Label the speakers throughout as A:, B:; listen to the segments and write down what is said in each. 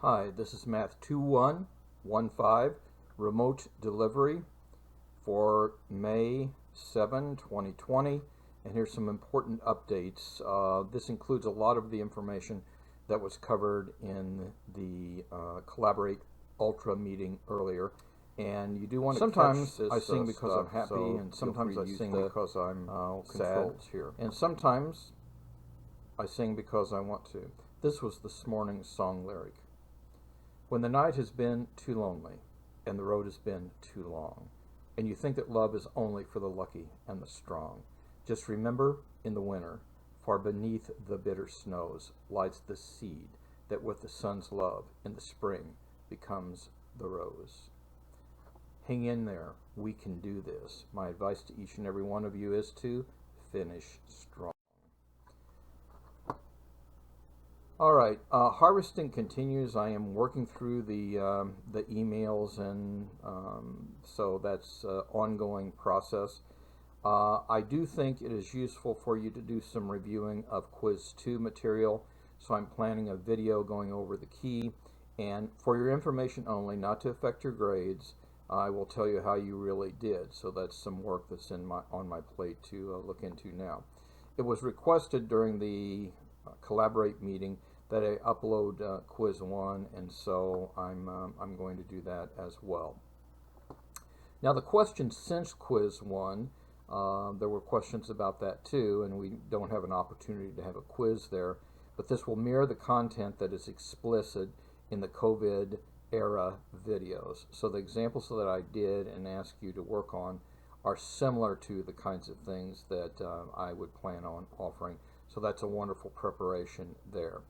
A: Hi, this is Math 2115, remote delivery for May 7, 2020, and here's some important updates. This includes a lot of the information that was covered in the Collaborate Ultra meeting earlier, and you do want to
B: Sometimes
A: catch this
B: I sing because
A: stuff,
B: I'm happy,
A: so
B: and sometimes I sing because I'm sad,
A: here.
B: and sometimes I sing because I want to.
A: This was this morning's song lyric. When the night has been too lonely, and the road has been too long, and you think that love is only for the lucky and the strong, just remember, in the winter, far beneath the bitter snows, lies the seed that with the sun's love in the spring becomes the rose. Hang in there, we can do this. My advice to each and every one of you is to finish strong. All right, harvesting continues. I am working through the emails, and so that's an ongoing process. I do think it is useful for you to do some reviewing of Quiz 2 material, so I'm planning a video going over the key. And for your information only, not to affect your grades, I will tell you how you really did. So that's some work that's on my plate to look into now. It was requested during the Collaborate meeting that I upload Quiz 1, and so I'm going to do that as well. Now the questions since Quiz 1, there were questions about that too, and we don't have an opportunity to have a quiz there, but this will mirror the content that is explicit in the COVID era videos. So the examples that I did and asked you to work on are similar to the kinds of things that I would plan on offering. So that's a wonderful preparation there.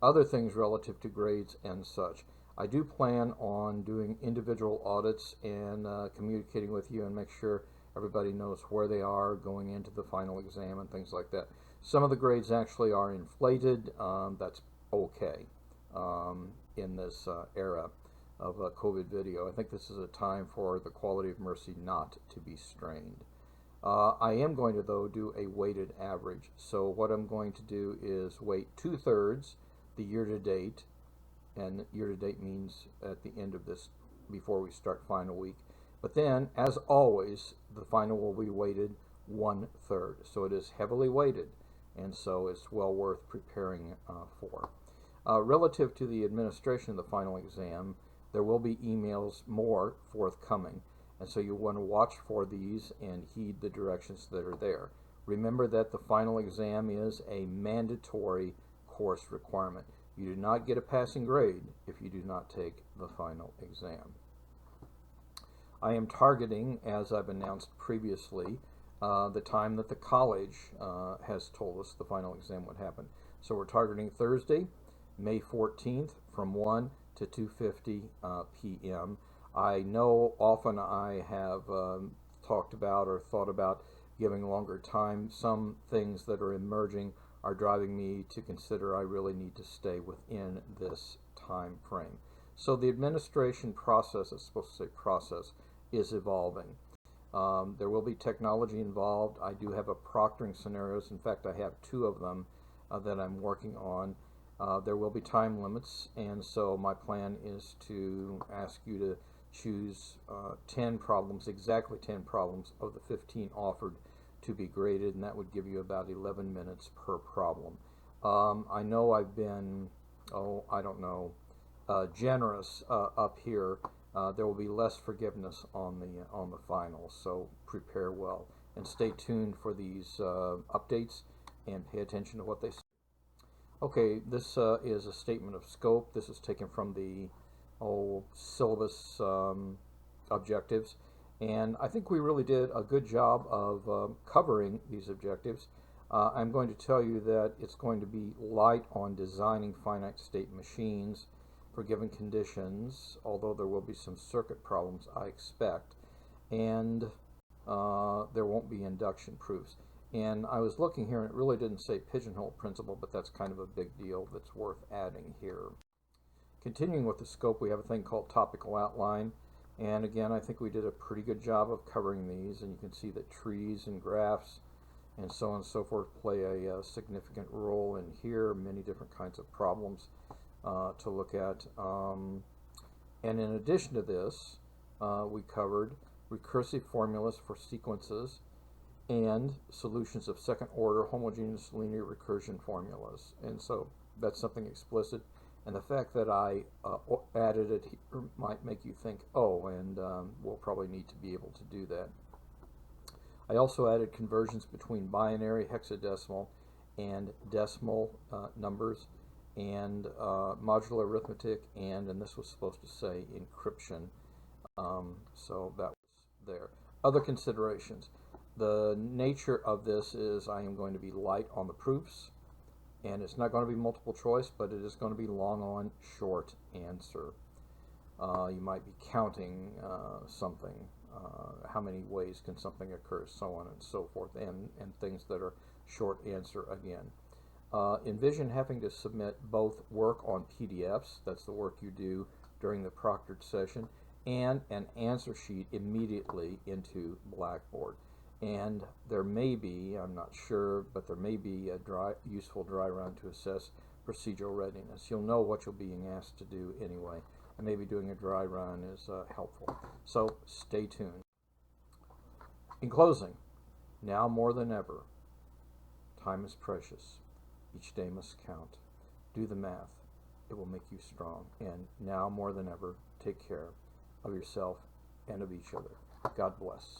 A: Other things relative to grades and such. I do plan on doing individual audits and communicating with you and make sure everybody knows where they are going into the final exam and things like that. Some of the grades actually are inflated. That's okay in this era of COVID video. I think this is a time for the quality of mercy not to be strained. I am going to, though, do a weighted average. So what I'm going to do is weight 2/3 the year-to-date, and year-to-date means at the end of this, before we start final week. But then, as always, the final will be weighted 1/3. So it is heavily weighted, and so it's well worth preparing for. Relative to the administration of the final exam, there will be emails more forthcoming. And so you want to watch for these and heed the directions that are there. Remember that the final exam is a mandatory course requirement. You do not get a passing grade if you do not take the final exam. I am targeting, as I've announced previously, the time that the college has told us the final exam would happen. So we're targeting Thursday, May 14th from 1 to 2:50 p.m. I know often I have talked about or thought about giving longer time. Some things that are emerging are driving me to consider I really need to stay within this time frame. So the administration process, it's supposed to say process, is evolving. There will be technology involved. I do have a proctoring scenarios. In fact, I have 2 of them that I'm working on. There will be time limits, and so my plan is to ask you to choose 10 problems, exactly 10 problems of the 15 offered to be graded, and that would give you about 11 minutes per problem. I know I've been, generous up here. There will be less forgiveness on the final, so prepare well and stay tuned for these updates and pay attention to what they say. Okay, this is a statement of scope. This is taken from the syllabus objectives, and I think we really did a good job of covering these objectives. I'm going to tell you that it's going to be light on designing finite state machines for given conditions, although there will be some circuit problems, I expect, and there won't be induction proofs. And I was looking here, and it really didn't say pigeonhole principle, but that's kind of a big deal that's worth adding here. Continuing with the scope, we have a thing called Topical Outline. And again, I think we did a pretty good job of covering these, and you can see that trees and graphs and so on and so forth play a significant role in here, many different kinds of problems. to look at. And in addition to this, we covered recursive formulas for sequences and solutions of second order homogeneous linear recursion formulas. And so that's something explicit. And the fact that I added it here might make you think, oh, and we'll probably need to be able to do that. I also added conversions between binary, hexadecimal, and decimal numbers, and modular arithmetic, and this was supposed to say encryption. So that was there. Other considerations. The nature of this is I am going to be light on the proofs, and it's not going to be multiple choice, but it is going to be long on, short answer. You might be counting something, how many ways can something occur, so on and so forth, and things that are short answer again. Envision having to submit both work on PDFs, that's the work you do during the proctored session, and an answer sheet immediately into Blackboard. And there may be, I'm not sure, but there may be a useful dry run to assess procedural readiness. You'll know what you're being asked to do anyway, and maybe doing a dry run is helpful. So stay tuned. In closing, now more than ever, time is precious. Each day must count. Do the math. It will make you strong. And now more than ever, take care of yourself and of each other. God bless.